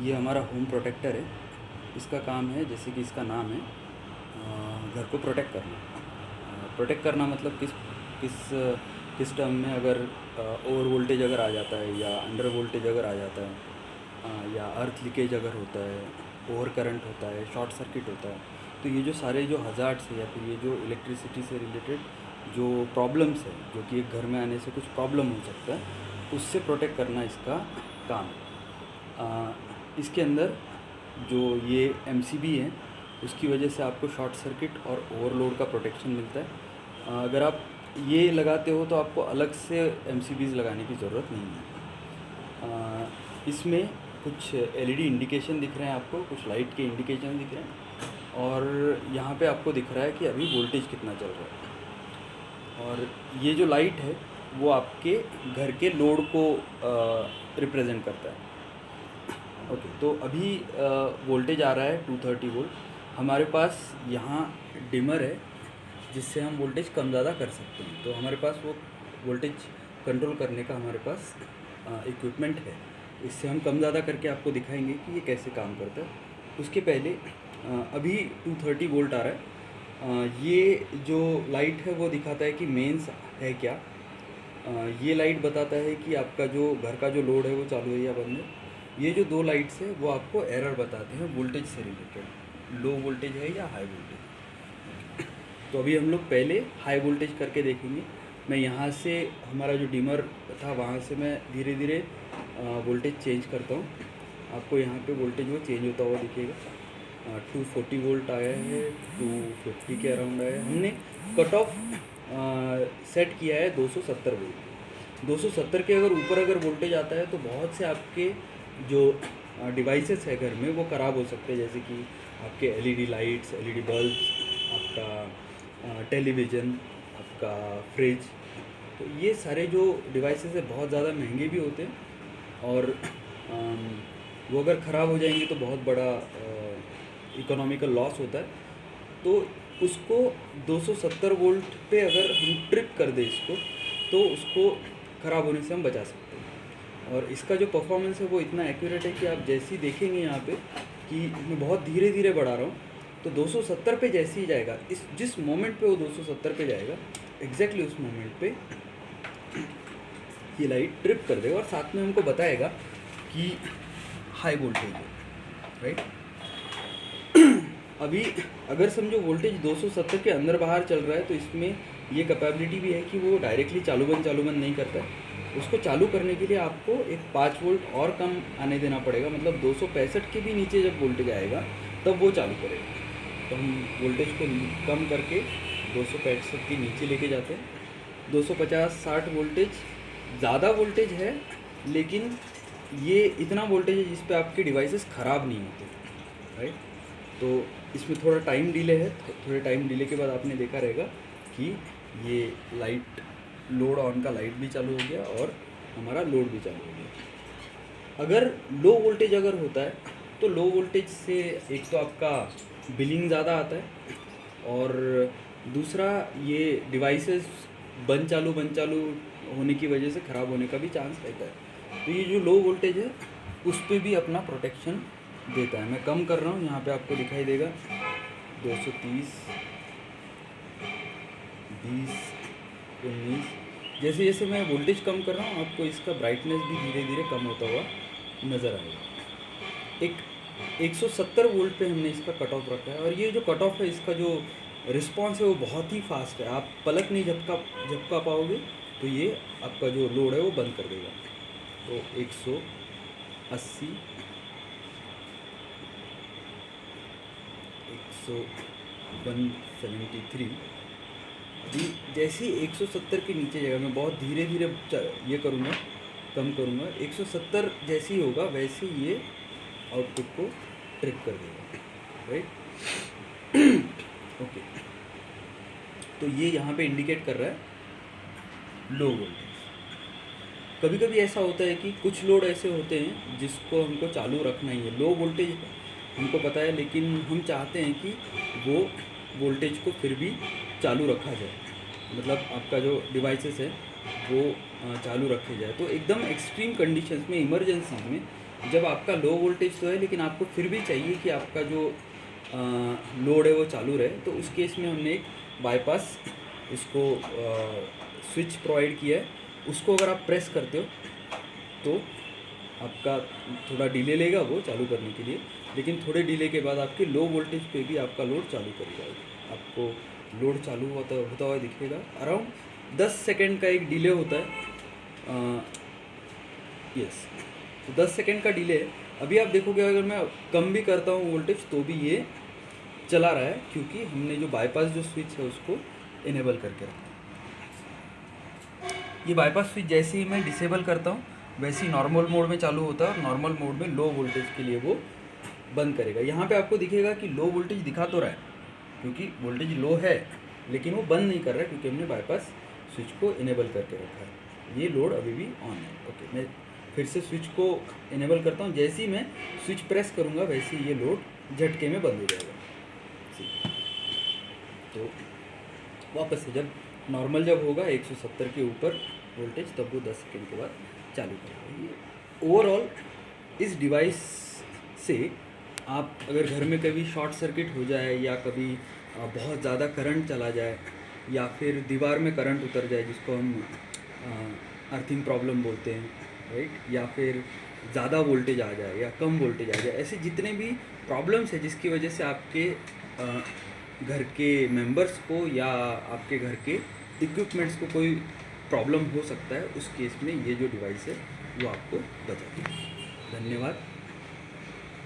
ये हमारा home protector है। इसका काम है, जैसे कि इसका नाम है, घर को प्रोटेक्ट करना। प्रोटेक्ट करना मतलब किस किस टर्म में, अगर ओवर वोल्टेज अगर आ जाता है या अंडर वोल्टेज अगर आ जाता है, या अर्थ लीकेज अगर होता है, ओवर करंट होता है, शॉर्ट सर्किट होता है, तो ये जो सारे जो हज़ार्ड्स है या फिर ये जो इलेक्ट्रिसिटी से रिलेटेड जो प्रॉब्लम्स है, जो कि एक घर में आने से कुछ प्रॉब्लम हो सकता है, उससे प्रोटेक्ट करना इसका काम है। इसके अंदर जो ये एमसीबी है, उसकी वजह से आपको शॉर्ट सर्किट और ओवरलोड का प्रोटेक्शन मिलता है। अगर आप ये लगाते हो तो आपको अलग से एमसीबीज़ लगाने की ज़रूरत नहीं है। इसमें कुछ एलईडी इंडिकेशन दिख रहे हैं आपको, कुछ लाइट के इंडिकेशन दिख रहे हैं, और यहाँ पे आपको दिख रहा है कि अभी वोल्टेज कितना चल रहा है। और ये जो लाइट है वो आपके घर के लोड को रिप्रेजेंट करता है। ओके, तो अभी वोल्टेज आ रहा है 230 वोल्ट। हमारे पास यहाँ डिमर है जिससे हम वोल्टेज कम ज़्यादा कर सकते हैं। तो हमारे पास वो वोल्टेज कंट्रोल करने का हमारे पास इक्विपमेंट है। इससे हम कम ज़्यादा करके आपको दिखाएंगे कि ये कैसे काम करता है। उसके पहले अभी 230 वोल्ट आ रहा है। ये जो लाइट है वो दिखाता है कि मेंस है क्या। ये लाइट बताता है कि आपका जो घर का जो लोड है वो चालू है या बंद है। ये जो दो लाइट्स है वो आपको एरर बताते हैं वोल्टेज से रिलेटेड, लो वोल्टेज है या हाई वोल्टेज। तो अभी हम लोग पहले हाई वोल्टेज करके देखेंगे। मैं यहाँ से हमारा जो डिमर था वहाँ से मैं धीरे धीरे वोल्टेज चेंज करता हूँ। आपको यहाँ पे वोल्टेज वो चेंज होता हुआ दिखेगा। 240 वोल्ट आया है, 250 के अराउंड आया है। हमने कट ऑफ सेट किया है 270 वोल्ट। 270 के अगर ऊपर अगर वोल्टेज आता है तो बहुत से आपके जो डिवाइसेस है घर में वो ख़राब हो सकते हैं, जैसे कि आपके एलईडी लाइट्स, एलईडी बल्ब, आपका टेलीविज़न, आपका फ्रिज। तो ये सारे जो डिवाइसेस है बहुत ज़्यादा महंगे भी होते हैं, और वो अगर ख़राब हो जाएंगे तो बहुत बड़ा इकोनॉमिकल लॉस होता है। तो उसको 270 वोल्ट पे अगर हम ट्रिप कर दें इसको, तो उसको ख़राब होने से हम बचा सकते हैं। और इसका जो परफॉर्मेंस है वो इतना एक्यूरेट है कि आप जैसे ही देखेंगे यहाँ पे कि मैं बहुत धीरे धीरे बढ़ा रहा हूँ, तो 270 पे जैसे ही जाएगा, जिस मोमेंट पे वो 270 पे जाएगा, एग्जैक्टली उस मोमेंट पे ये लाइट ट्रिप कर देगा और साथ में हमको बताएगा कि हाई वोल्टेज है, राइट। अभी अगर समझो वोल्टेज 270 के अंदर बाहर चल रहा है तो इसमें ये कैपेबिलिटी भी है कि वो डायरेक्टली चालू बंद नहीं करता है। उसको चालू करने के लिए आपको एक 5 वोल्ट और कम आने देना पड़ेगा, मतलब 265 के भी नीचे जब वोल्टेज आएगा तब वो चालू करेगा। तो हम वोल्टेज को कम करके 265 के नीचे लेके जाते हैं। 250-60 वोल्टेज ज़्यादा वोल्टेज है, लेकिन ये इतना वोल्टेज है जिस पे आपके डिवाइसेस ख़राब नहीं होते, राइट। तो इसमें थोड़ा टाइम डिले है। थोड़े टाइम डिले के बाद आपने देखा रहेगा कि ये लाइट, लोड ऑन का लाइट भी चालू हो गया और हमारा लोड भी चालू हो गया। अगर लो वोल्टेज अगर होता है तो लो वोल्टेज से एक तो आपका बिलिंग ज़्यादा आता है, और दूसरा ये डिवाइसेस बंद चालू होने की वजह से ख़राब होने का भी चांस रहता है। तो ये जो लो वोल्टेज है उस पर भी अपना प्रोटेक्शन देता है। मैं कम कर रहा हूँ, यहाँ पे आपको दिखाई देगा 230, 20, 19। जैसे जैसे मैं वोल्टेज कम कर रहा हूँ आपको इसका ब्राइटनेस भी धीरे धीरे कम होता हुआ नज़र आएगा। एक 170 वोल्ट पे हमने इसका कट ऑफ रखा है, और ये जो कट ऑफ है इसका जो रिस्पॉन्स है वो बहुत ही फास्ट है। आप पलक नहीं झपका पाओगे तो ये आपका जो लोड है वो बंद कर देगा। तो 180, 173। अभी जैसे ही 170 के नीचे जाएगा, मैं बहुत धीरे धीरे ये करूँगा, कम करूँगा। 170 जैसे ही होगा वैसे ये आउटपुट को ट्रिप कर देगा, राइट। ओके, तो ये यहाँ पे इंडिकेट कर रहा है लो वोल्टेज। कभी कभी ऐसा होता है कि कुछ लोड ऐसे होते हैं जिसको हमको चालू रखना ही है। लो वोल्टेज हमको पता है, लेकिन हम चाहते हैं कि वो वोल्टेज को फिर भी चालू रखा जाए, मतलब आपका जो डिवाइसेस है वो चालू रखे जाए। तो एकदम एक्सट्रीम कंडीशंस में, इमरजेंसी में जब आपका लो वोल्टेज तो है लेकिन आपको फिर भी चाहिए कि आपका जो लोड है वो चालू रहे, तो उस केस में हमने एक बाईपास इसको स्विच प्रोवाइड किया है। उसको अगर आप प्रेस करते हो तो आपका थोड़ा डिले लेगा वो चालू करने के लिए, लेकिन थोड़े डिले के बाद आपके लो वोल्टेज पे भी आपका लोड चालू करेगा। आपको लोड चालू होता हुआ दिखेगा। अराउंड 10 सेकेंड का एक डिले होता है। यस, तो 10 सेकेंड का डिले। अभी आप देखोगे अगर मैं कम भी करता हूँ वोल्टेज तो भी ये चला रहा है, क्योंकि हमने जो बाईपास जो स्विच है उसको इनेबल करके रखा है। ये बाईपास स्विच जैसे ही मैं डिसेबल करता हूँ वैसे ही नॉर्मल मोड में चालू होता है, और नॉर्मल मोड में लो वोल्टेज के लिए वो बंद करेगा। यहाँ पे आपको दिखेगा कि लो वोल्टेज दिखा तो रहा है, क्योंकि वोल्टेज लो है, लेकिन वो बंद नहीं कर रहा है क्योंकि हमने बाईपास स्विच को इनेबल करके रखा है। ये लोड अभी भी ऑन है। ओके, मैं फिर से स्विच को इनेबल करता हूँ। जैसे ही मैं स्विच प्रेस करूँगा वैसे ही ये लोड झटके में बंद हो जाएगा। तो वापस से जब नॉर्मल जब होगा 170 के ऊपर वोल्टेज, तब वो 10 सेकेंड के बाद चालू करेगा। ये ओवरऑल इस डिवाइस से आप अगर घर में कभी शॉर्ट सर्किट हो जाए, या कभी बहुत ज़्यादा करंट चला जाए, या फिर दीवार में करंट उतर जाए जिसको हम अर्थिंग प्रॉब्लम बोलते हैं, राइट, या फिर ज़्यादा वोल्टेज आ जाए या कम वोल्टेज आ जाए, ऐसे जितने भी प्रॉब्लम्स है जिसकी वजह से आपके घर के मेंबर्स को या आपके घर के इक्विपमेंट्स को कोई प्रॉब्लम हो सकता है, उस केस में ये जो डिवाइस है वो आपको बचाती है। धन्यवाद।